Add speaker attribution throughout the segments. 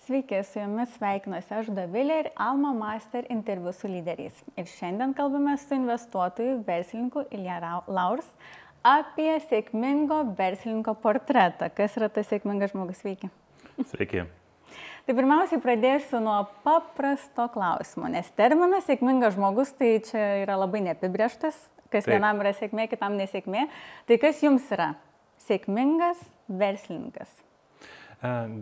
Speaker 1: Sveiki, su jumis sveikinuosi aš Dovilė ir Alma Master interviu su lyderiais. Ir šiandien kalbame su investuotoju, verslininku Ilja Laurs apie sėkmingo verslininko portretą. Kas yra tas sėkmingas žmogus? Sveiki.
Speaker 2: Sveiki.
Speaker 1: Tai pirmiausiai pradėsiu nuo paprasto klausimo, nes terminas sėkmingas žmogus tai čia yra labai neapibrėžtas, kas vienam yra sėkmė, kitam nesėkmė. Tai kas jums yra sėkmingas verslininkas?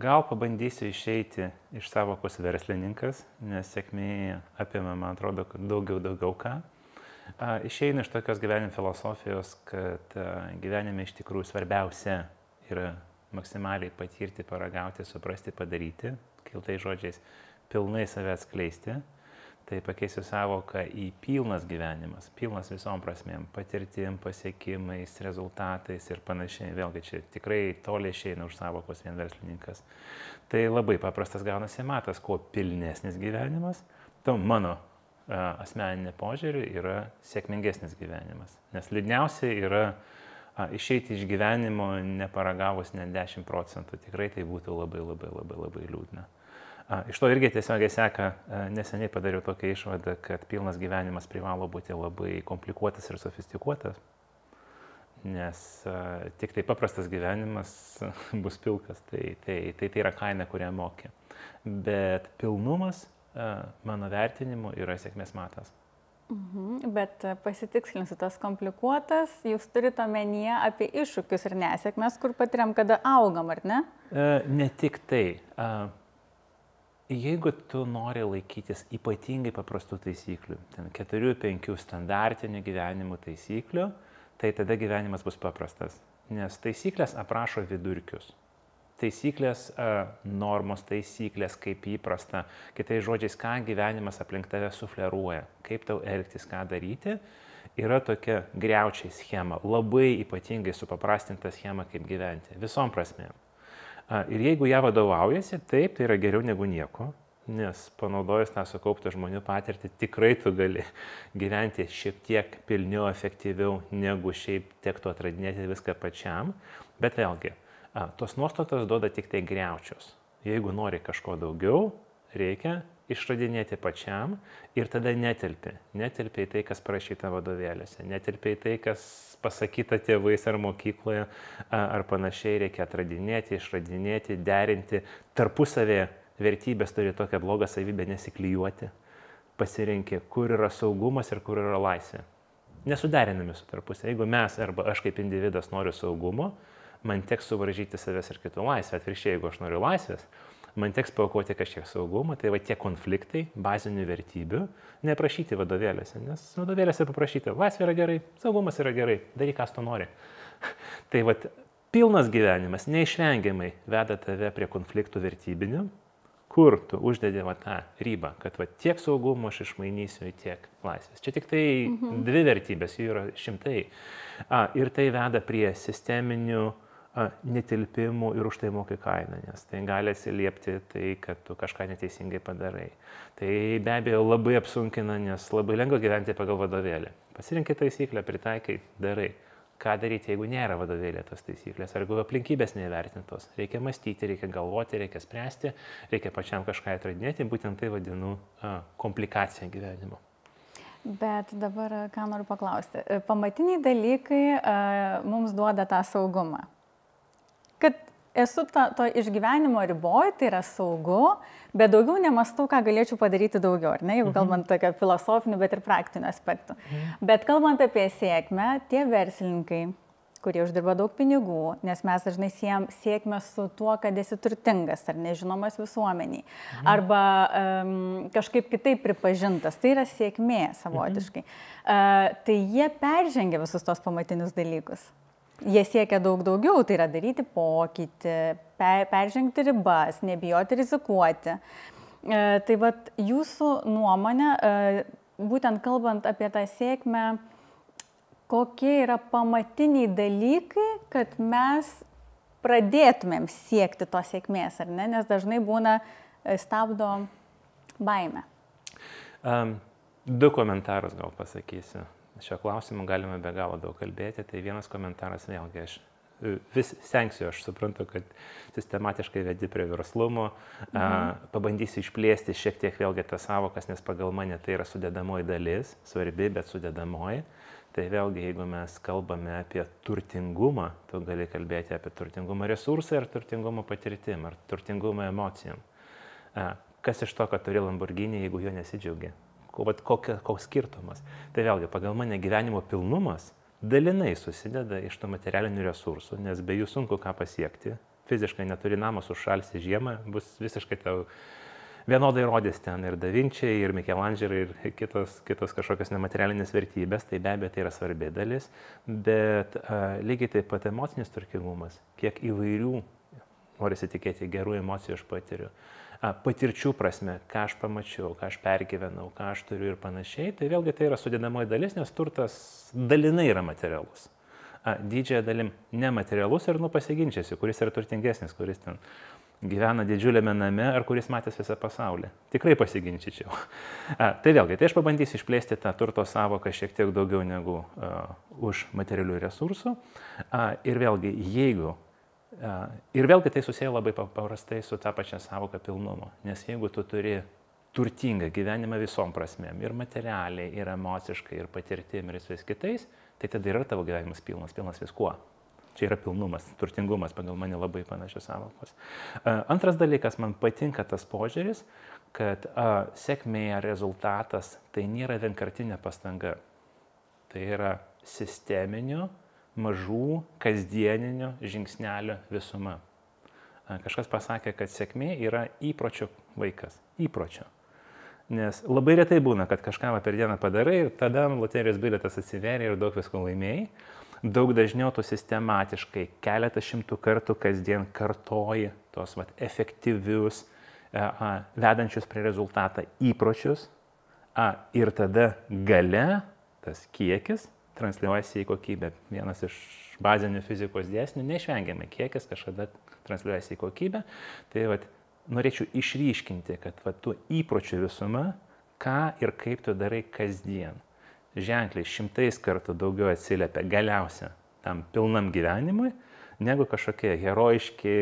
Speaker 2: Gal pabandysiu išeiti iš savokos verslininkas, nes sėkmė apima, man atrodo, daugiau ką. Išeinu iš tokios gyvenimo filosofijos, kad gyvenime iš tikrųjų svarbiausia yra maksimaliai patirti, paragauti, suprasti, padaryti, kiltais žodžiais, pilnai save atskleisti. Tai pakeisiu savoką į pilnas gyvenimas, pilnas visom prasmėm, patirtim, pasiekimais, rezultatais ir panašiai. Vėlgi čia tikrai toli išeina už savokos vien verslininkas. Tai labai paprastas gaunasi matas, kuo pilnesnis gyvenimas, to mano asmeninė požiūrį yra sėkmingesnis gyvenimas. Nes liūdniausia yra išeiti iš gyvenimo neparagavus net 10%. Tikrai tai būtų labai liūdna. Iš to irgi tiesiogiai seka, neseniai padariau tokią išvadą, kad pilnas gyvenimas privalo būti labai komplikuotas ir sofistikuotas, nes tik tai paprastas gyvenimas bus pilkas, tai yra kaina, kurią moki. Bet pilnumas, mano vertinimu, yra sėkmės matas.
Speaker 1: Bet pasitikslinsiu, tas komplikuotas, jūs turite omenyje apie iššūkius ir nesėkmes, kur patiriam, kada augam, ar ne?
Speaker 2: Ne tik tai. Jeigu tu nori laikytis ypatingai paprastų taisyklių, ten 4-5 standartinių gyvenimo taisyklių, tai tada gyvenimas bus paprastas, nes taisyklės aprašo vidurkius. Taisyklės, normos taisyklės, kaip įprasta, kitais žodžiais, ką gyvenimas aplink tave sufleruoja, kaip tau elgtis, ką daryti, yra tokia griaučiai schema, labai ypatingai supaprastinta schema, kaip gyventi, visom prasmėm. Ir jeigu ją vadovaujasi, taip, tai yra geriau negu nieko, nes panaudojus tą sukauptą žmonių patirtį, tikrai tu gali gyventi šiek tiek pilniau, efektyviau, negu šiaip tektų atradinėti viską pačiam. Bet vėlgi, tos nuostatos duoda tik tai griaučius. Jeigu nori kažko daugiau, reikia išradinėti pačiam ir tada netelpi. Netelpi į tai, kas parašyta vadovėliuose, netelpi į tai, kas pasakyta tėvais ar mokykloje ar panašiai, reikia atradinėti, išradinėti, derinti. Tarpusavėje vertybės turi tokią blogą savybę nesiklijuoti. Pasirenki, kur yra saugumas ir kur yra laisvė. Nesuderinami su tarpusavėje. Jeigu mes arba aš kaip individas noriu saugumo, man teks suvaržyti savęs ir kitų laisvę. Atvirkščiai, jeigu aš noriu laisvės, man teks paaukoti kažkiek saugumo, tai va tie konfliktai, bazinių vertybių, neprašyti vadovėliuose, nes vadovėliuose paprašyti, laisvė yra gerai, saugumas yra gerai, daryk, kas tu nori. Tai va, pilnas gyvenimas neišvengiamai veda tave prie konfliktų vertybinių, kur tu uždedi va tą ribą, kad va tiek saugumo aš išmainysiu į tiek laisvės. Čia tik tai dvi vertybės, jų yra šimtai. Ir tai veda prie sisteminių netilpimų ir už tai moki kainą, nes tai gali atsiliepti tai, kad tu kažką neteisingai padarai. Tai be abejo labai apsunkina, nes labai lengva gyventi pagal vadovėlį. Pasirinkai taisyklę, pritaikai, darai. Ką daryti, jeigu nėra vadovėlė tos taisyklės, ar jeigu aplinkybės neįvertintos. Reikia mąstyti, reikia galvoti, reikia spręsti, reikia pačiam kažką atradinėti, būtent tai vadinu komplikacija gyvenimo.
Speaker 1: Bet dabar ką noriu paklausti. Pamatiniai dalykai mums duoda tą saugumą. Kad esu to išgyvenimo riboj, tai yra saugu, bet daugiau nemastau, ką galėčiau padaryti daugiau, ar ne, jeigu kalbant tokio filosofinių, bet ir praktinių aspektų. Bet kalbant apie sėkmę, tie verslininkai, kurie uždirba daug pinigų, nes mes dažnai siejam sėkmę su tuo, kad esi turtingas ar nežinomas visuomeniai, arba kažkaip kitaip pripažintas, tai yra sėkmė savotiškai. Tai jie peržengia visus tos pamatinius dalykus. Jie siekia daug daugiau, tai yra daryti pokytį, peržengti ribas, nebijoti rizikuoti. Tai vat jūsų nuomonė, būtent kalbant apie tą sėkmę, kokie yra pamatiniai dalykai, kad mes pradėtumėm siekti tos sėkmės, ar ne? Nes dažnai būna stabdo baimę.
Speaker 2: 2 komentarus gal pasakysiu. Šio klausimu galime be galo daug kalbėti. Tai vienas komentaras, vėlgi aš vis stengsiu, aš suprantu, kad sistematiškai vedi prie verslumo, pabandysiu išplėsti šiek tiek vėlgi tas savokas, nes pagal mane tai yra sudedamoji dalis, svarbi, bet sudedamoji. Tai vėlgi, jeigu mes kalbame apie turtingumą, tu gali kalbėti apie turtingumą resursą ir turtingumą patirtim, ar turtingumą emocijom. Kas iš to, kad turi Lamborghini, jeigu jo nesidžiaugi? Koks skirtumas? Tai vėlgi, pagal mane gyvenimo pilnumas dalinai susideda iš tų materialinių resursų, nes be jų sunku ką pasiekti. Fiziškai neturi namo, sušalsi žiemą, bus visiškai tau vienodai rodys ten ir Da Vinci, ir Michelangelo, ir kitos kažkokios nematerialinės vertybės, tai be abejo tai yra svarbi dalis, bet lygiai taip pat emocinis turtingumas, kiek įvairių, norisi tikėti, gerų emocijų aš patiriu. Patirčių prasme, ką aš pamačiau, ką aš pergyvenau, ką aš turiu ir panašiai, tai vėlgi tai yra sudėdamoji dalis, nes turtas dalinai yra materialus. Didžiąją dalim nematerialus ir pasiginčiasi, kuris yra turtingesnis, kuris ten gyvena didžiuliame name ar kuris matęs visą pasaulį. Tikrai pasiginčyčiau. Tai vėlgi, tai aš pabandysiu išplėsti tą turto savoką šiek tiek daugiau negu už materialių resursų. Ir vėlgi, ir vėlgi tai susiję labai paprastai su tą pačią savoką pilnumo, nes jeigu tu turi turtingą gyvenimą visom prasmėm, ir materialiai, ir emociškai, ir patirtim, ir vis kitais, tai tada yra tavo gyvenimas pilnas viskuo. Čia yra pilnumas, turtingumas, pagal mane labai panašios savokos. Antras dalykas, man patinka tas požiūris, kad sėkmė ar rezultatas tai nėra vienkartinė pastanga. Tai yra sisteminio, mažų, kasdieninio žingsnelio visuma. Kažkas pasakė, kad sėkmė yra įpročio vaikas. Įpročio. Nes labai retai būna, kad kažką per dieną padarai ir tada loterijos bilietas atsiveria ir daug visko laimėjai. Daug dažniau tu sistematiškai keletą šimtų kartų kasdien kartoji tos efektyvius, vedančius prie rezultatą įpročius. Ir tada gale tas kiekis transliuojasi į kokybę. Vienas iš bazinių fizikos dėsnių, neišvengiamai kiekis kažkada transliuojasi į kokybę. Tai norėčiau išryškinti, kad tų įpročių visuma, ką ir kaip tu darai kasdien, ženkliai 100 kartų daugiau atsiliepia galiausia tam pilnam gyvenimui, negu kažkokie herojiški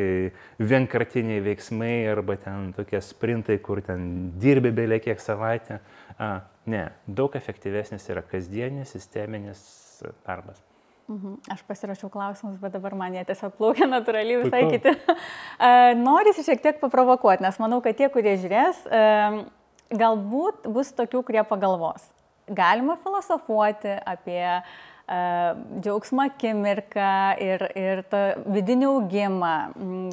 Speaker 2: vienkartiniai veiksmai arba ten tokie sprintai, kur ten dirbi beveik kiek savaitę. Ne, daug efektyvesnis yra kasdienis, sisteminis darbas.
Speaker 1: Aš pasirašiau klausimus, bet dabar man jie tiesiog plaukia natūraliai visai kiti. Norisi šiek tiek paprovokuoti, nes manau, kad tie, kurie žiūrės, galbūt bus tokių, kurie pagalvos. Galima filosofuoti apie džiaugsmą akimirką ir tą vidinį augimą,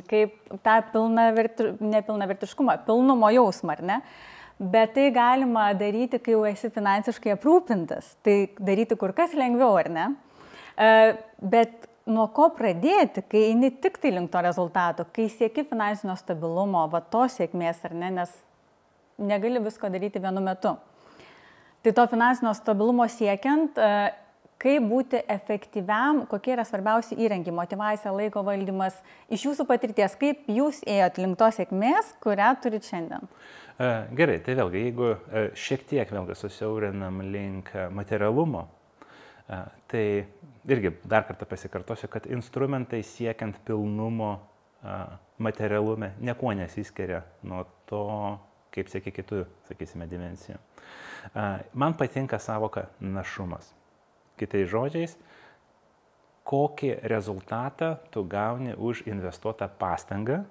Speaker 1: kaip tą nepilnavertiškumą, pilnumo jausmą, ar ne? Bet tai galima daryti, kai jau esi finansiškai aprūpintas. Tai daryti kur kas lengviau, ar ne? Bet nuo ko pradėti, kai eini tik tai link to rezultato, kai sieki finansinio stabilumo, to sėkmės, ar ne, nes negali visko daryti vienu metu. Tai to finansinio stabilumo siekiant, kaip būti efektyviam, kokie yra svarbiausi įrankiai, motyvacija, laiko valdymas, iš jūsų patirties, kaip jūs ėjot link to sėkmės, kurią turit šiandien?
Speaker 2: Gerai, tai vėlgi, jeigu šiek tiek susiaurinam link materialumo, tai irgi dar kartą pasikartosiu, kad instrumentai siekiant pilnumo materialume niekuo nesiskiria nuo to, kaip siekia kitų, sakysime, dimensijų. Man patinka savoka našumas. Kitais žodžiais, kokį rezultatą tu gauni už investuotą pastangą.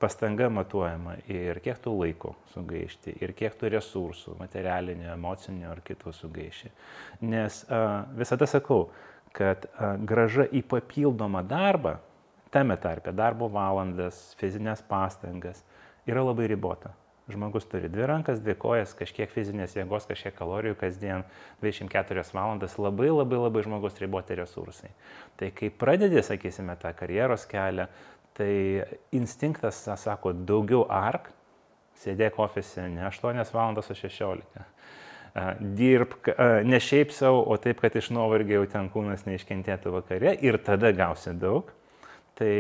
Speaker 2: Pastanga matuojama ir kiek tu laiko sugaišti, ir kiek tu resursų, materialinių, emocinių ar kitų sugaiši. Nes visada sakau, kad grąža į papildomą darbą, tame tarpe darbo valandas, fizinės pastangas, yra labai ribota. Žmogus turi 2 rankas, 2 kojas, kažkiek fizinės jėgos, kažkiek kalorijų kasdien, 24 valandas, labai žmogus riboti resursai. Tai kai pradedi, sakysime, tą karjeros kelią, tai instinktas sako, daugiau ark, sėdėk ofise ne 8 valandas, o 16. Dirbk ne šiaip savo, o taip, kad iš nuovargio jau ten kūnas neiškentėtų vakare ir tada gausi daug. Tai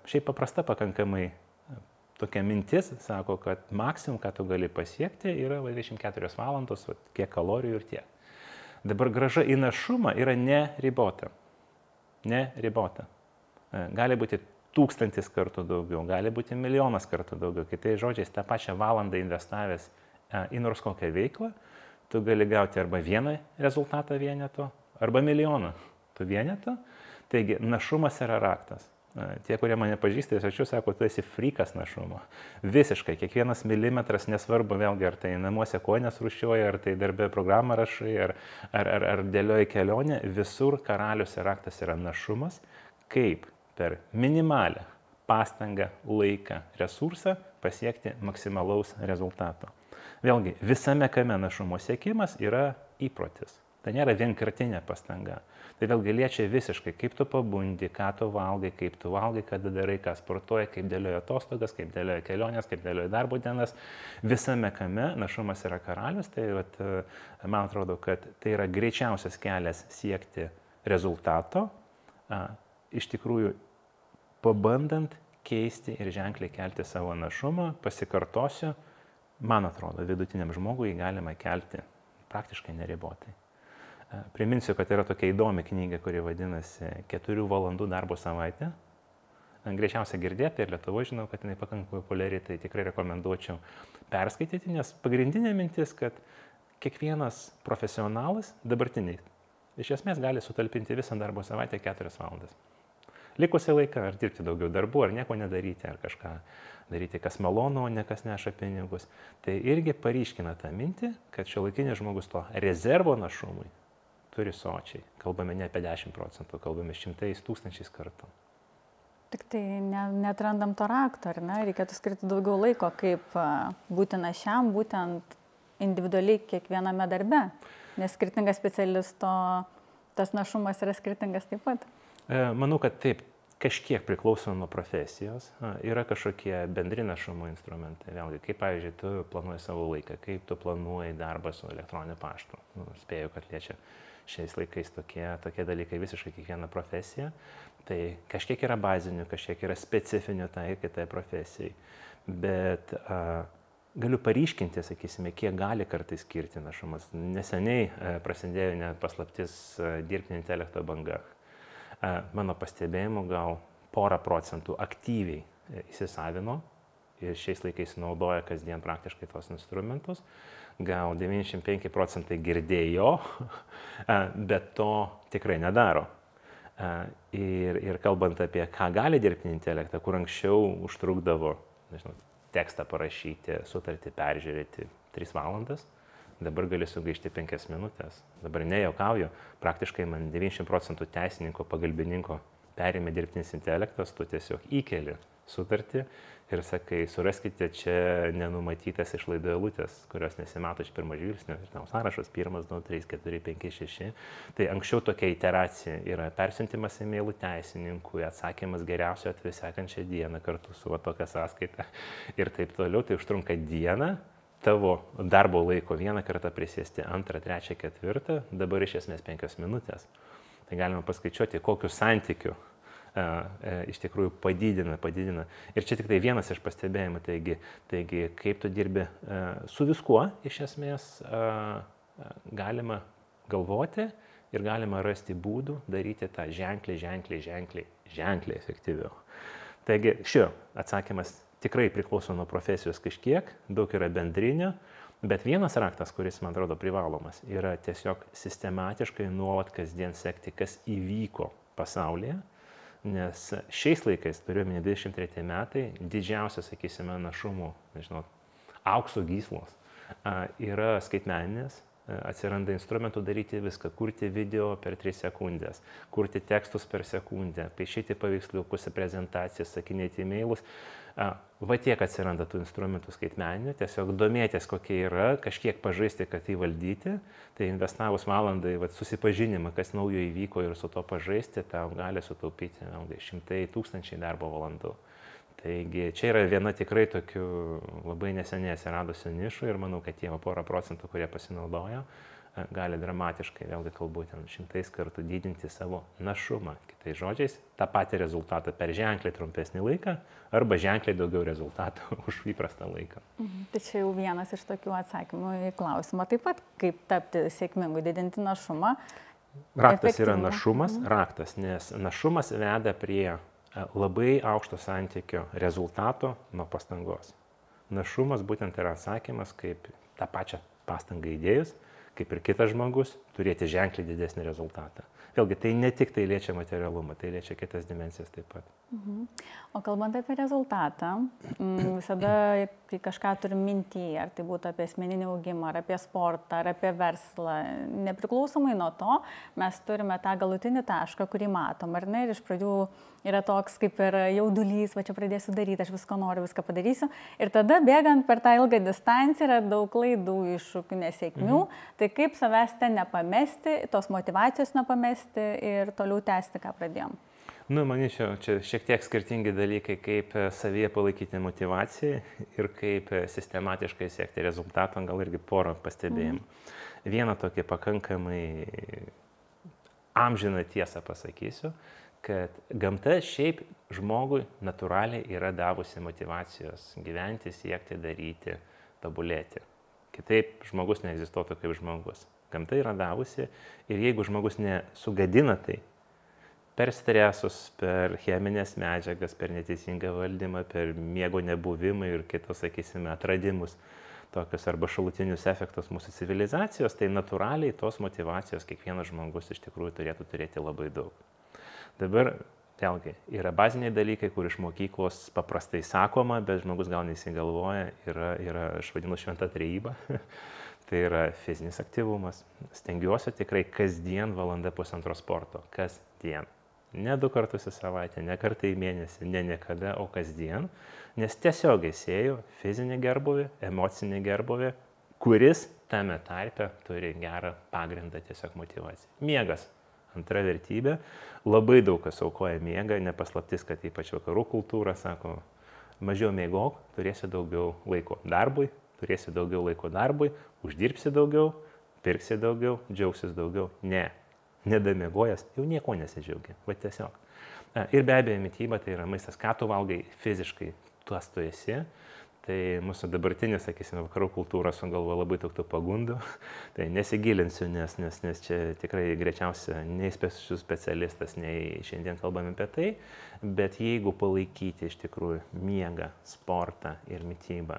Speaker 2: šiaip paprasta pakankamai tokia mintis, sako, kad maksimum, ką tu gali pasiekti, yra 24 valandos, kiek kalorijų ir tiek. Dabar grąža į našumą yra neribota. Neribota. gali būti 1000 kartų daugiau, gali būti 1 000 000 kartų daugiau. Kitais žodžiais, tą pačią valandą investavęs į nors kokią veiklą, tu gali gauti arba vieną rezultatą vieneto, arba milijoną tų vienetų. Taigi, našumas yra raktas. Tie, kurie mane pažįsta, aš sako, tu esi frikas našumo. Visiškai, kiekvienas milimetras, nesvarbu vėlgi, ar tai namuose kojas rūšiuoja, ar tai darbė programą rašai, ar dėlioji kelionę, visur karalius ir raktas yra našumas, kaip per minimalę pastangą, laiką, resursą pasiekti maksimalaus rezultato. Vėlgi, visame kame našumo siekimas yra įprotis. Tai nėra vienkartinė pastanga. Tai vėlgi liečia visiškai, kaip tu pabundi, ką tu valgai, kada darai, ką sportuoji, kaip dėlioja atostogas, kaip dėlioja kelionės, kaip dėlioja darbo dienas. Visame kame našumas yra karalius. Tai man atrodo, kad tai yra greičiausias kelias siekti rezultato, iš tikrųjų pabandant keisti ir ženkliai kelti savo našumą. Pasikartosiu, man atrodo, vidutiniam žmogui galima kelti praktiškai neribotai. Priminsiu, kad yra tokia įdomi knyga, kuri vadinasi 4 valandų darbo savaitė. Greičiausiai girdėti ir Lietuvoje žinau, kad jinai pakankamai populiari, tai tikrai rekomenduočiau perskaityti, nes pagrindinė mintis, kad kiekvienas profesionalas dabartiniai iš esmės gali sutalpinti visą darbo savaitę 4 valandas. Likusią laiką ar dirbti daugiau darbų, ar nieko nedaryti, ar kažką daryti, kas malonu, o ne kas neša pinigus. Tai irgi paryškina tą mintį, kad šiuolaikinis žmogus to rezervo našumui turi sočiai. Kalbame ne apie 10%, kalbame 100,000 kartų.
Speaker 1: Tik tai netrandam to rakto, ar ne? Reikėtų skirti daugiau laiko, kaip būtina šiam, būtent individualiai kiekviename darbe. Nes skirtingas specialisto, tas našumas yra skirtingas taip pat.
Speaker 2: Manau, kad taip, kažkiek priklauso nuo profesijos. Yra kažkokie bendri našumo instrumentai. Vėlgi, kaip, pavyzdžiui, tu planuoji savo laiką, kaip tu planuoji darbą su elektroniniu paštu. Spėju, kad liečia šiais laikais tokie dalykai visiškai kiekvieną profesiją. Tai kažkiek yra bazinių, kažkiek yra specifinių tai kitai profesijai. Bet galiu paryškinti, sakysime, kiek gali kartais skirti našumas. Neseniai prasidėjo net paslaptis dirbtinio intelekto banga. Mano pastebėjimu gal 1% aktyviai įsisavino ir šiais laikais naudoja kasdien praktiškai tos instrumentus. Gal 95% girdėjo, bet to tikrai nedaro. Ir kalbant apie ką gali dirbtinį intelektą, kur anksčiau užtrukdavo, nežinau, tekstą parašyti, sutartį peržiūrėti 3 valandas, dabar gali sugaišti 5 minutės. Dabar nejuokauju, praktiškai man 90% teisininko, pagalbininko perėmė dirbtinis intelektas, tu tiesiog įkeli sutartį ir sakai, suraskite čia nenumatytas išlaidų eilutės, kurios nesimato iš pirmo žvilgsnio, sąrašas 1, 2, 3, 4, 5, 6. Tai anksčiau tokia iteracija yra persiuntimas e-mailų teisininkui, atsakymas geriausio atveju sekančią dieną kartu su tokia sąskaita ir taip toliau. Tai užtrunka dieną, tavo darbo laiko vieną kartą prisėsti, 2, 3, 4, dabar iš esmės 5 minutės. Tai galima paskaičiuoti, kokiu santykiu iš tikrųjų padidina. Ir čia tik tai vienas iš pastebėjimų, taigi kaip tu dirbi su viskuo, iš esmės galima galvoti ir galima rasti būdų daryti tą ženkliai efektyviau. Taigi šio atsakymas tikrai priklauso nuo profesijos kažkiek, daug yra bendrinio, bet vienas raktas, kuris man atrodo privalomas, yra tiesiog sistematiškai nuolat kasdien sekti, kas įvyko pasaulyje. Nes šiais laikais, turiuomenį 23 metai, didžiausias, sakysime, našumų, aukso gyslos yra skaitmeninės, atsiranda instrumentų daryti viską, kurti video per 3 sekundės, kurti tekstus per sekundę, paišyti paveiksliukus, prezentacijas, sakinėti e-mailus. Va tiek atsiranda tų instrumentų skaitmeninių, tiesiog domėtis, kokie yra, kažkiek pažaisti, kad įvaldyti, tai investavus valandą į susipažinimą, kas naujo įvyko ir su to pažaisti, tau gali sutaupyti 100,000 darbo valandų. Taigi čia yra viena tikrai tokių labai neseniai atsiradusių nišų ir manau, kad tie 1%, kurie pasinaudojo, gali dramatiškai, vėlgi kalbu, 100 kartų didinti savo našumą. Kitais žodžiais, tą patį rezultatą per ženkliai trumpesnį laiką arba ženkliai daugiau rezultatų už įprastą laiką.
Speaker 1: Tai čia jau vienas iš tokių atsakymų į klausimą. Taip pat, kaip tapti sėkmingu, didinti našumą.
Speaker 2: Raktas yra našumas, raktas, nes našumas veda prie Labai aukšto santykio rezultato nuo pastangos. Našumas būtent yra atsakymas, kaip tą pačią pastangą įdėjus, kaip ir kitas žmogus, turėti ženkliai didesnį rezultatą. Vėlgi, tai ne tik tai liečia materialumą, tai liečia kitas dimensijas taip pat.
Speaker 1: O kalbant apie rezultatą, visada, kai kažką turim mintį, ar tai būtų apie asmeninį augimą, ar apie sportą, ar apie verslą, nepriklausomai nuo to, mes turime tą galutinį tašką, kurį matom, ar ne, ir iš pradžių yra toks kaip ir jaudulys, va čia pradėsiu daryti, aš visko noriu, viską padarysiu, ir tada bėgant per tą ilgą distanciją yra daug klaidų, iššūkių, nesėkmių, tai kaip savęs ten nepamesti, tos motyvacijos nepamesti ir toliau tęsti, ką pradėjom.
Speaker 2: Manyčiau, čia šiek tiek skirtingi dalykai, kaip savyje palaikyti motyvaciją ir kaip sistematiškai siekti rezultato, gal irgi porą pastebėjimų. Vieną tokį pakankamai amžiną tiesą pasakysiu, kad gamta šiaip žmogui natūraliai yra davusi motyvacijos gyventi, siekti, daryti, tobulėti. Kitaip žmogus neegzistuotų kaip žmogus. Gamta yra davusi ir jeigu žmogus nesugadina tai, per stresus, per cheminės medžiagas, per neteisingą valdymą, per miego nebuvimą ir kitus, sakysime, atradimus, tokius arba šalutinius efektus mūsų civilizacijos, tai natūraliai tos motyvacijos kiekvienas žmogus iš tikrųjų turėtų turėti labai daug. Dabar, vėlgi, yra baziniai dalykai, kur iš mokyklos paprastai sakoma, bet žmogus gal neįsigalvoja, yra aš vadinu šventa trejyba. Tai yra fizinis aktyvumas. Stengiuosi tikrai kasdien valanda pusantro sporto. Kasdien. Ne 2 kartus į savaitę, ne kartą į mėnesį, ne niekada, o kasdien. Nes tiesiogiai sieju fizinį gerbuvį, emocinį gerbuvį, kuris tame tarpe turi gerą pagrindą tiesiog motyvacijai. Miegas. Antra vertybė. Labai daug kas aukoja miegą, nepaslaptis, kad ypač vakarų kultūra sako, mažiau miegok, turėsi daugiau laiko darbui, uždirbsi daugiau, pirksi daugiau, džiaugsis daugiau. Ne. Nedamiegojęs, jau nieko nesidžiaugi, va tiesiog. Ir be abejo, mityba tai yra maistas, ką tu valgai fiziškai, tuos tu esi. Tai mūsų dabartinė, sakysime, vakarų kultūra sugalvoja labai daug tų pagundų. Tai nesigilinsiu, nes čia tikrai greičiausia nei specialistas, nei šiandien kalbame apie tai. Bet jeigu palaikyti iš tikrųjų miegą, sportą ir mitybą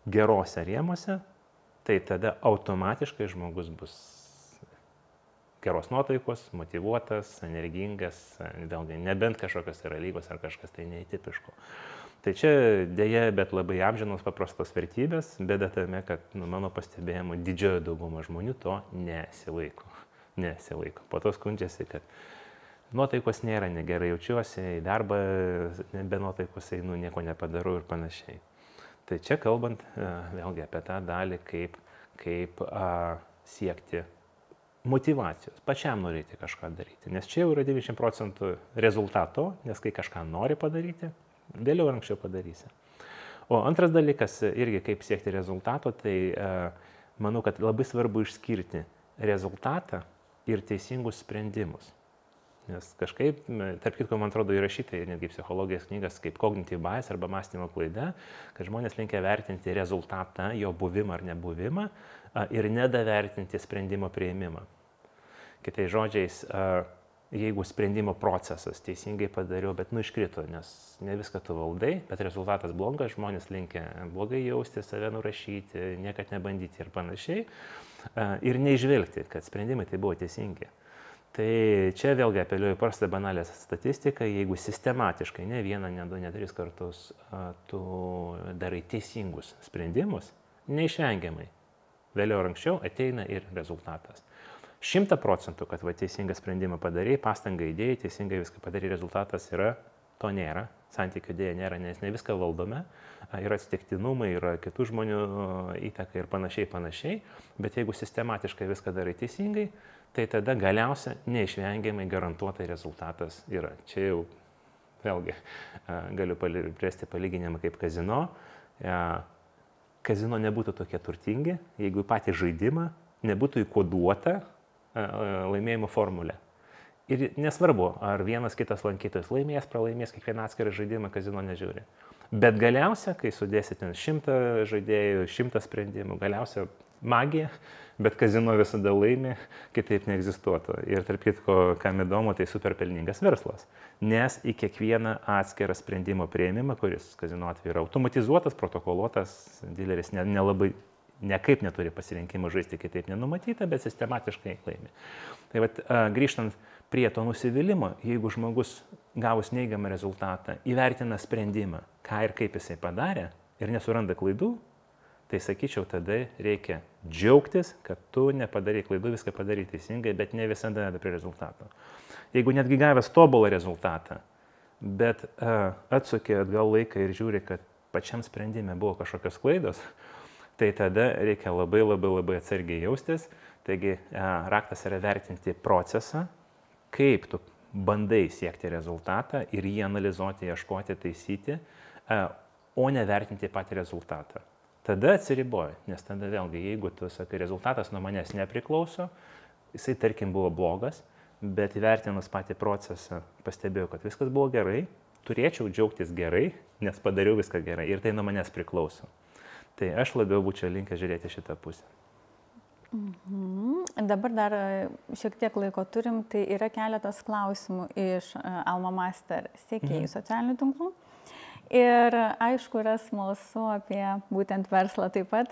Speaker 2: gerose rėmose, tai tada automatiškai žmogus bus geros nuotaikos, motyvuotas, energingas, vėlgi, nebent kažkokios yra lygos ar kažkas tai neįtipiško. Tai čia dėja, bet labai amžinos paprastos vertybės, bėda tame, kad mano pastebėjimu didžioji dauguma žmonių to nesilaiko. Po to skundžiasi, kad nuotaikos nėra, negerai jaučiuosi, į darbą be nuotaikos einu, nieko nepadarau ir panašiai. Tai čia kalbant vėlgi apie tą dalį, kaip siekti motyvacijos, pačiam norėti kažką daryti, nes čia jau yra 90% rezultato, nes kai kažką nori padaryti, vėliau ar anksčiau padarysi. O antras dalykas, irgi kaip siekti rezultato, tai manau, kad labai svarbu išskirti rezultatą ir teisingus sprendimus. Nes kažkaip, tarp kitko, man atrodo, įrašyta ir netgi psichologijos knygas kaip cognitive bias arba mąstymo klaida, kad žmonės linkia vertinti rezultatą, jo buvimą ar nebuvimą ir nedavertinti sprendimo priėmimą. Kitais žodžiais, jeigu sprendimo procesas teisingai padariau, bet iškrito, nes ne viską tu valdai, bet rezultatas blogas, žmonės linkia blogai jausti, save nurašyti, niekad nebandyti ir panašiai, ir neižvelgti, kad sprendimai tai buvo teisingi. Tai čia vėlgi apeliuoju prastą banalę statistiką, jeigu sistematiškai ne 1, ne 2, ne 3 kartus tu darai teisingus sprendimus, neišvengiamai, vėliau ar anksčiau ateina ir rezultatas. 100%, kad teisingą sprendimą padarai, pastangą įdėjai, teisingai viską padarai, rezultatas yra, to nėra, santykių dėja nėra, nes ne viską valdome, yra atsitiktinumai, yra kitų žmonių įtaka ir panašiai, bet jeigu sistematiškai viską darai teisingai, tai tada galiausia neišvengiamai garantuotai rezultatas yra. Čia jau vėlgi galiu prėsti palyginimą kaip kazino. Kazino nebūtų tokie turtingi, jeigu patį žaidimą nebūtų įkoduota laimėjimo formulė. Ir nesvarbu, ar vienas kitas lankytojas laimės, pralaimės kiekvieną atskirą žaidimą, kazino nežiūri. Bet galiausia, kai sudėsi ten 100 žaidėjų, 100 sprendimų, galiausia magija, bet kazino visada laimi, kitaip neegzistuotų. Ir tarp kitko, kam įdomu, tai super pelningas verslas. Nes į kiekvieną atskirą sprendimo prieimimą, kuris kazino atveju yra automatizuotas, protokoluotas, dileris nekaip neturi pasirinkimo žaisti kitaip nenumatyta, bet sistematiškai laimi. Tai vat, grįžtant prie to nusivylimo, jeigu žmogus gavus neigiamą rezultatą įvertina sprendimą, ką ir kaip jisai padarė ir nesuranda klaidų, tai sakyčiau, tada reikia džiaugtis, kad tu nepadarai klaidų, viską padarai teisingai, bet ne visada veda prie rezultato. Jeigu netgi gavęs tobulą rezultatą, bet atsukė atgal laiką ir žiūri, kad pačiam sprendime buvo kažkokios klaidos, tai tada reikia labai atsargiai jaustis. Taigi raktas yra vertinti procesą, kaip tu bandai siekti rezultatą ir jį analizuoti, ieškoti, taisyti, o ne vertinti patį rezultatą. Tada atsiriboji, nes tada vėlgi, jeigu tu sakai, rezultatas nuo manęs nepriklauso, jisai tarkim buvo blogas, bet įvertinus patį procesą pastebėjau, kad viskas buvo gerai, turėčiau džiaugtis gerai, nes padariau viską gerai ir tai nuo manęs priklauso. Tai aš labiau būčiau linkęs žiūrėti šitą pusę.
Speaker 1: Dabar dar šiek tiek laiko turim, tai yra keletas klausimų iš Alma Master sekėjų socialinių tinklų. Ir aišku, yra smalsu apie būtent verslą taip pat.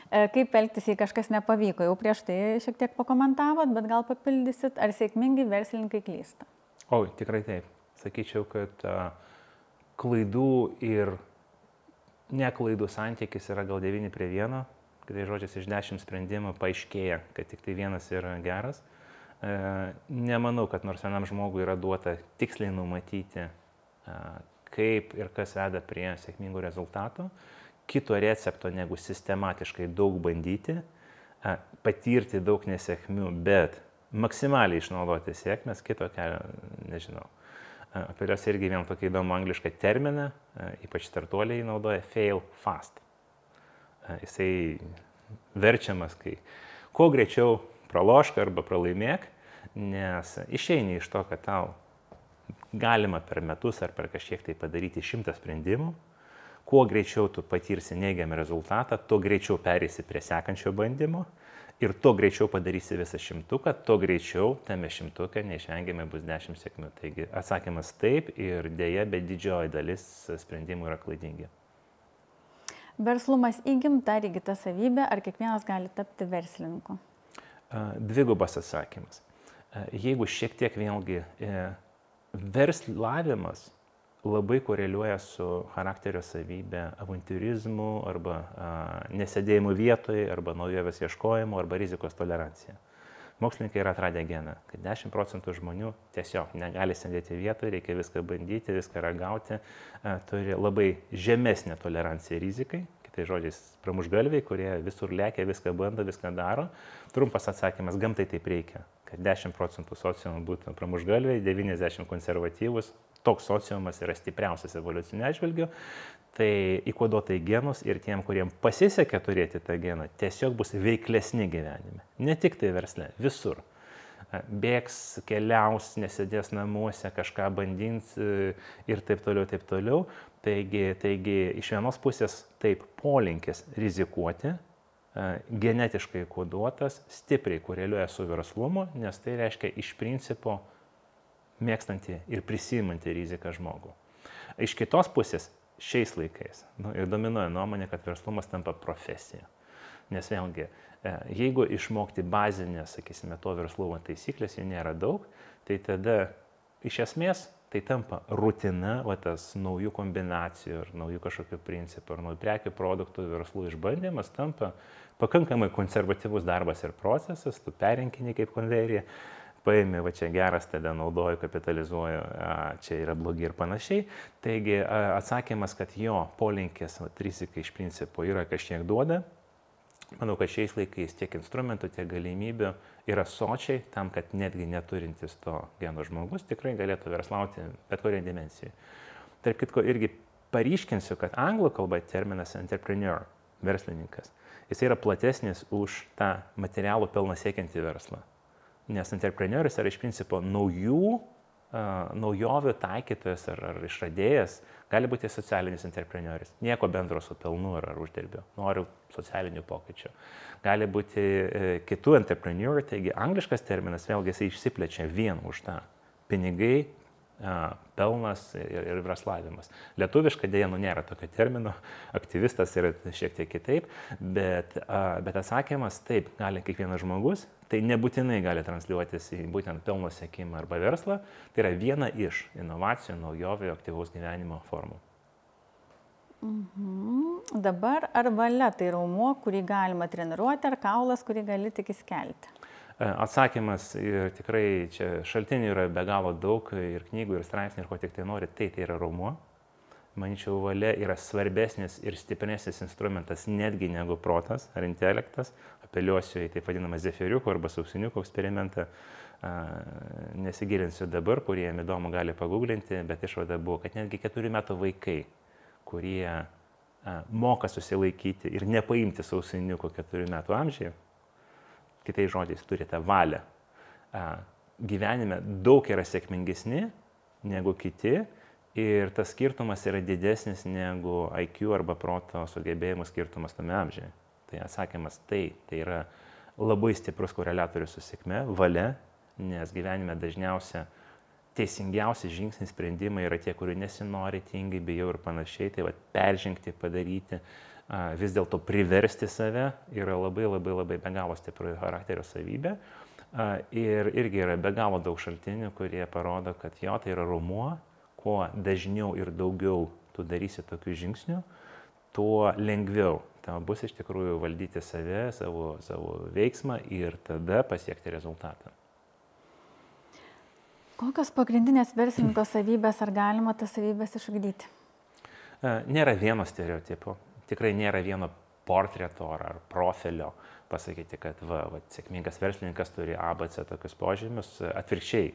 Speaker 1: Kaip elgtis, jei kažkas nepavyko? Jau prieš tai šiek tiek pakomentavot, bet gal papildysit, ar sėkmingi verslininkai klysta?
Speaker 2: Oi, tikrai taip. Sakyčiau, kad klaidų ir neklaidų santykis yra gal 9:1. Kitai žodžiais, iš 10 sprendimų paaiškėja, kad tik tai vienas yra geras. Nemanau, kad nors vienam žmogui yra duota tiksliai numatyti, kaip ir kas veda prie sėkmingų rezultatų. Kito recepto negu sistematiškai daug bandyti, patirti daug nesėkmių, bet maksimaliai išnaudoti sėkmės, kito kelio nežinau. Apie jos irgi vien tokį įdomų anglišką terminą, ypač startuoliai naudoja fail fast. Jisai verčiamas, kai kuo greičiau pralošk arba pralaimėk, nes išeini iš to, kad tau galima per metus ar per kažkiek tai padaryti 100 sprendimų, kuo greičiau tu patirsi neigiamą rezultatą, tuo greičiau pereisi prie sekančio bandymo ir tuo greičiau padarysi visą 100, tuo greičiau tame 100 neišvengiamai bus 10 sėkmių. Taigi atsakymas taip ir dėja, bet didžioji dalis sprendimų yra klaidingi.
Speaker 1: Verslumas įgimta ar įgyta savybė, ar kiekvienas gali tapti verslininku?
Speaker 2: Dvigubas atsakymas. Jeigu šiek tiek vėlgi verslavimas labai koreliuoja su charakterio savybė, avantiūrizmu arba nesėdėjimu vietoje, arba naujovės ieškojimu, arba rizikos tolerancija. Mokslininkai yra atradę geną, kad 10% žmonių tiesiog negali sėdėti vietoje, reikia viską bandyti, viską ragauti, turi labai žemesnę toleranciją rizikai, kitais žodžiais pramuštgalviai, kurie visur lekia, viską bando, viską daro. Trumpas atsakymas, gamtai taip reikia, kad 10% sociumų būtų pramuštgalviai, 90% konservatyvus, toks sociumas yra stipriausias evoliucinio atžvilgiu. Tai įkoduota į genus ir tiem, kuriem pasisekė turėti tą geną, tiesiog bus veiklesni gyvenime. Ne tik tai versle, visur. Bėgs, keliaus, nesėdės namuose, kažką bandins ir taip toliau, taip toliau. Taigi iš vienos pusės taip polinkis rizikuoti, genetiškai koduotas, stipriai koreliuoja su verslumu, nes tai reiškia iš principo mėgstantį ir prisiimantį riziką žmogų. Iš kitos pusės, šiais laikais ir dominuoja nuomonė, kad verslumas tampa profesija. Nes vėlgi, jeigu išmokti bazinės, sakysime, to verslumo taisyklės, jų nėra daug, tai tada iš esmės tai tampa rutina, o tas naujų kombinacijų ir naujų kažkokių principų ir naujų prekių produktų verslų išbandymas tampa pakankamai konservatyvus darbas ir procesas, tu perinkini kaip konvejerį, paimi, va čia geras, tada naudoju, kapitalizuoju, čia yra blogi ir panašiai. Taigi atsakymas, kad jo polinkis rizikai iš principo yra kažkiek duoda. Manau, kad šiais laikais tiek instrumentų, tiek galimybių yra sočiai tam, kad netgi neturintis to geno žmogus tikrai galėtų verslauti bet kurioje dimensijoje. Tarp kitko irgi paryškinsiu, kad anglų kalba terminas entrepreneur, verslininkas, jis yra platesnis už tą materialų pelną siekiantį verslą. Nes entrepreneuris yra iš principo naujų naujovių taikytojas ar išradėjas gali būti socialinis entrepreneuris. Nieko bendro su pelnu ar uždarbiu. Noriu socialinių pokyčių. Gali būti kitų entrepreneur, taigi angliškas terminas vėlgi jisai išsiplečia vien už tą. Pinigai, pelnas ir verslavimas. Lietuviškai dėja nėra tokio termino, aktyvistas yra šiek tiek kitaip, bet atsakymas taip, gali kiekvienas žmogus, tai nebūtinai gali transliuotis į būtent pelno siekimą arba verslą, tai yra viena iš inovacijų, naujovių, aktyvaus gyvenimo formų.
Speaker 1: Dabar ar valia tai raumuo, kurį galima treniruoti, ar kaulas, kurį gali tik įskelti?
Speaker 2: Atsakymas ir tikrai čia šaltinių yra be galo daug ir knygų, ir straipsnių, ir ko tik tai nori, tai yra raumuo. Manyčiau, valia yra svarbesnis ir stipresnis instrumentas netgi negu protas ar intelektas. Apeliuosiu į taip vadinamą zefiriukų arba sausiniukų eksperimentą. Nesigilinsiu dabar, kurie jam įdomu gali paguglinti, bet išvada buvo, kad netgi 4 metų vaikai, kurie moka susilaikyti ir nepaimti sausiniukų 4 metų amžiuje, kitais žodžiais turite valią, gyvenime daug yra sėkmingesni negu kiti ir tas skirtumas yra didesnis negu IQ arba proto sugebėjimų skirtumas tame amžiuje. Tai atsakymas tai yra labai stiprus koreliatorius su sėkme, valia, nes gyvenime dažniausia teisingiausi žingsniai, sprendimai yra tie, kurių nesinori, tingai, bijau ir panašiai, tai peržengti, padaryti, vis dėlto priversti save yra labai be galo stipri charakterio savybė ir irgi yra be galo daug šaltinių, kurie parodo, kad jo tai yra raumuo, kuo dažniau ir daugiau tu darysi tokių žingsnių, tuo lengviau tau bus iš tikrųjų valdyti save, savo veiksmą ir tada pasiekti rezultatą.
Speaker 1: Kokios pagrindinės verslininko savybės, ar galima tas savybės išugdyti?
Speaker 2: Nėra vieno stereotipo. Tikrai nėra vieno portreto ar profilio pasakyti, kad sėkmingas verslininkas turi ABC tokius požymius. Atvirkščiai,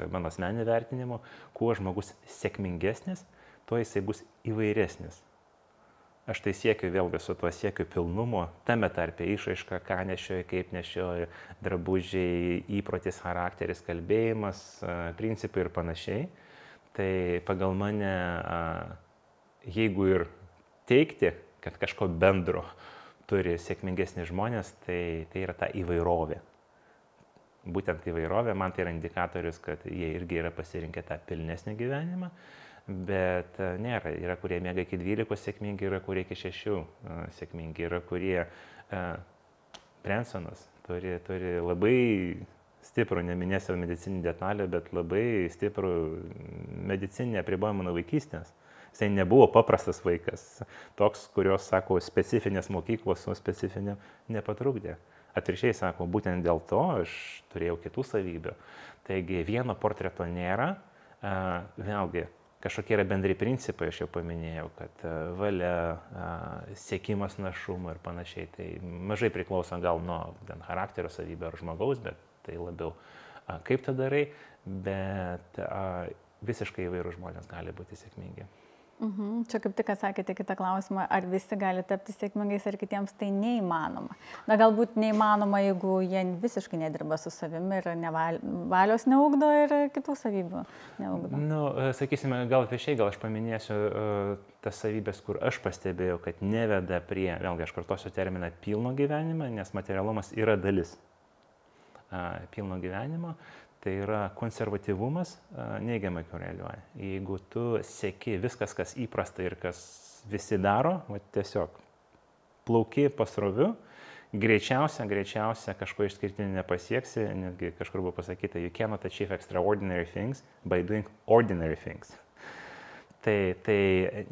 Speaker 2: mano asmeniniu vertinimu, kuo žmogus sėkmingesnis, tuo jisai bus įvairesnis. Aš tai siekiu vėlgi su tuo siekiu pilnumo, tame tarpe išraiška, ką nešioju, kaip nešioju, drabužiai, įprotis, charakteris, kalbėjimas, principai ir panašiai. Tai pagal mane, jeigu ir teikti, kad kažko bendro turi sėkmingesni žmonės, tai yra ta įvairovė. Būtent įvairovė, man tai yra indikatorius, kad jie irgi yra pasirinkę tą pilnesnį gyvenimą, bet nėra. Yra, kurie mėga iki 12 sėkmingi, yra, kurie iki 6 sėkmingi, yra, kurie Bransonas turi labai stiprų, neminėsiu medicininį detalę, bet labai stiprų medicininį apribojimą nuo vaikystės. Jisai nebuvo paprastas vaikas, toks, kurios, sako, specifinės mokyklos su specifinė nepatrukdė. Atvirkščiai, sako, būtent dėl to aš turėjau kitų savybių. Taigi vieno portreto nėra, vėlgi kažkokie yra bendri principai, aš jau paminėjau, kad valia, siekimas našumo ir panašiai. Tai mažai priklauso gal nuo charakterio savybių ar žmogaus, bet tai labiau kaip tą darai, bet visiškai įvairūs žmonės gali būti sėkmingi.
Speaker 1: Čia kaip tik atsakėte kitą klausimą, ar visi gali tapti sėkmingais, ar kitiems tai neįmanoma. Na, galbūt neįmanoma, jeigu jie visiškai nedirba su savimi ir valios neugdo ir kitų savybių neugdo.
Speaker 2: Sakysime, gal aš paminėsiu tas savybės, kur aš pastebėjau, kad neveda prie, vėlgi aš kartosiu terminą, pilno gyvenimo, nes materialumas yra dalis pilno gyvenimo. Tai yra konservatyvumas neigiamai koreliuoja. Jeigu tu seki viskas, kas įprasta ir kas visi daro, tiesiog plauki pasroviu, greičiausia kažko išskirtinio nepasieksi, netgi kažkur buvo pasakyta, you cannot achieve extraordinary things by doing ordinary things. Tai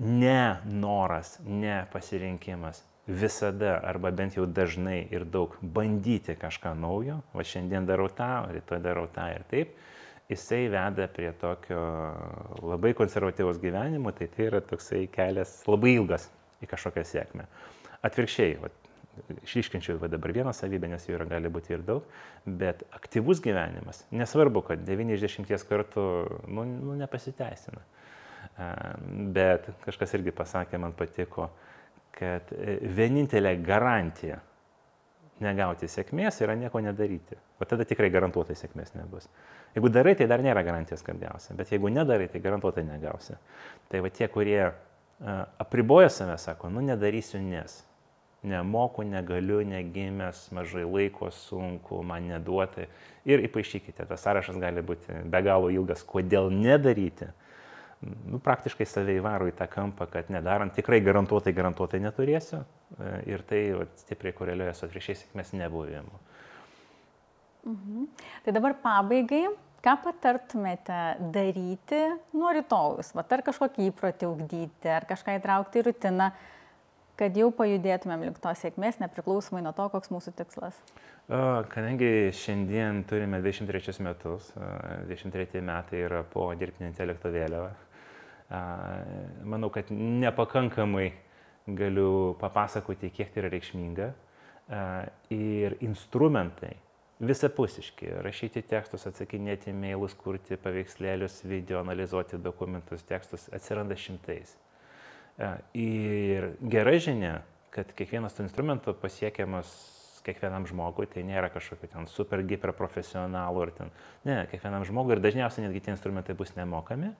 Speaker 2: ne noras, ne pasirinkimas. Visada, arba bent jau dažnai ir daug bandyti kažką naujo, va šiandien darau tą, rytoj darau tą ir taip, jisai veda prie tokio labai konservatyvaus gyvenimo, tai yra toksai kelias labai ilgas į kažkokią sėkmę. Atvirkščiai, išryškinčiau dabar vieną savybę, nes jų gali būti ir daug, bet aktyvus gyvenimas, nesvarbu, kad 9 iš 10 kartų nepasiteisina. Bet kažkas irgi pasakė, man patiko, kad vienintelė garantija negauti sėkmės yra nieko nedaryti. O tada tikrai garantuotai sėkmės nebus. Jeigu darai, tai dar nėra garantijos, kad gausi. Bet jeigu nedarai, tai garantuotai negausi. Tai va tie, kurie apriboja save, sako, nu nedarysiu nes. Nemoku, negaliu, negimęs, mažai laiko, sunku, man neduoti. Ir įpaišykite, tas sąrašas gali būti be galo ilgas, kodėl nedaryti. Nu, praktiškai save įvaro į tą kampą, kad nedarant tikrai garantuotai neturėsiu. Ir tai stipriai koreliuoja su atvirkščiai sėkmės nebuvimu.
Speaker 1: Tai dabar pabaigai, ką patartumėte daryti nuo rytojus? Ar kažkokį įprotį ugdyti, ar kažką įtraukti į rutiną, kad jau pajudėtumėm link tos sėkmės, nepriklausomai nuo to, koks mūsų tikslas?
Speaker 2: Kadangi šiandien turime 23 metus, 23 metai yra po dirbtinio intelekto vėliava, manau, kad nepakankamai galiu papasakoti, kiek tai yra reikšminga. Ir instrumentai visapusiški, rašyti tekstus, atsakinėti e-mailus, kurti paveikslėlius, video, analizuoti dokumentus, tekstus atsiranda šimtais. Ir gera žinia, kad kiekvienas tų instrumentų pasiekiamas kiekvienam žmogui, tai nėra kažkokiu ten super profesionalų ir ten, ne, kiekvienam žmogui ir dažniausiai netgi tie instrumentai bus nemokami.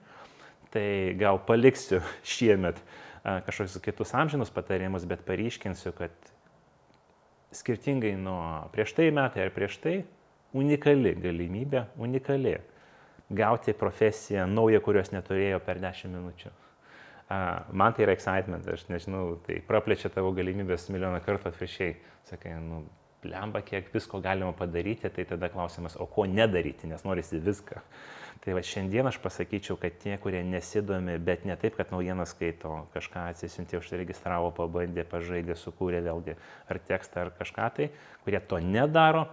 Speaker 2: Tai gal paliksiu šiemet kažkokius kitus amžinus patarimus, bet paryškinsiu, kad skirtingai nuo prieš tai metai ar prieš tai, unikali galimybė, unikali gauti profesiją naują, kurios neturėjo per 10 minučių. Man tai yra excitement, aš nežinau, tai praplečia tavo galimybės milijoną kartų atvirkščiai. Sakai, nu, blemba, kiek visko galima padaryti, tai tada klausimas, o ko nedaryti, nes norisi viską. Tai va šiandien aš pasakyčiau, kad tie, kurie nesidomi, bet ne taip, kad naujieną skaito, kažką atsisiuntė, užsiregistravo, pabandė, pažaidė, sukūrė vėlgi ar tekstą ar kažką tai, kurie to nedaro,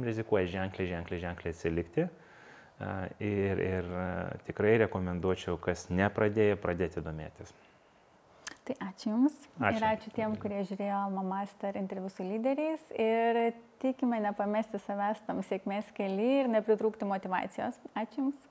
Speaker 2: rizikuoja ženkliai atsilikti. Ir tikrai rekomenduočiau, kas nepradėjo, pradėti domėtis.
Speaker 1: Tai ačiū Jums. Ačiū. Ir ačiū tiem, kurie žiūrėjo Alma Master interviu su lyderiais. Ir tikime nepamesti savęs tam sėkmės kely ir nepritrūkti motyvacijos. Ačiū Jums.